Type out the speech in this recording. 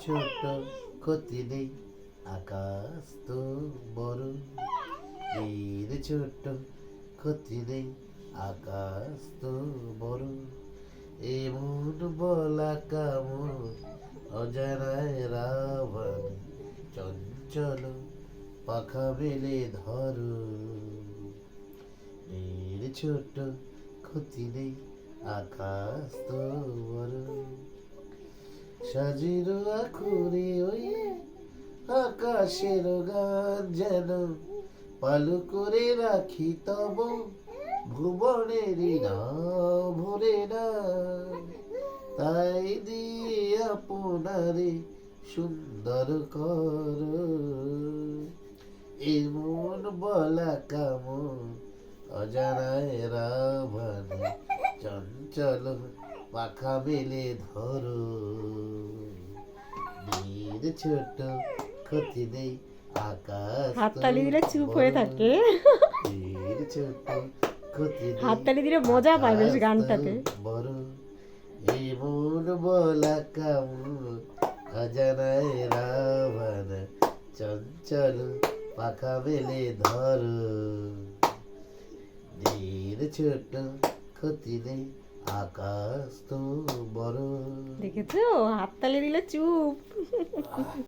ছোট ক্ষতি নেই, আকাশ তো বড়। এর ছোট ক্ষতি নেই, আকাশ তো বড়। এমন বলা কামড় অজানায় রাবণ, চঞ্চল পাখা মেলে ধরো। এর ছোট ক্ষতি নেই, আকাশ তো বড়। সাজির আখুরে ওই আকাশের গান যেন পালু করে রাখি তব ভুবনেরই নাও ভরে না। তাই দিয়ে আপনারে সুন্দর কর, এমন বলা কামন অজানায় রাবণ, চঞ্চল পাখা মেলে ধরো। নীর ছোট ক্ষতি নেই, আকাশ তো হাততালি দিলে চুপ হয়ে বড়। থাকে। নীর ছোট ক্ষতি নেই, হাততালি দিলে মজা পায় বেশ আকাশ তো গানটাতে। বড়। এমন বলা কামড় অজানায় রাবণ, চঞ্চল পাখা মেলে ধরো। নীর ছোট ক্ষতি নেই, আকাশ তো বড়। দেখেছো, হাততালি দিলে চুপ।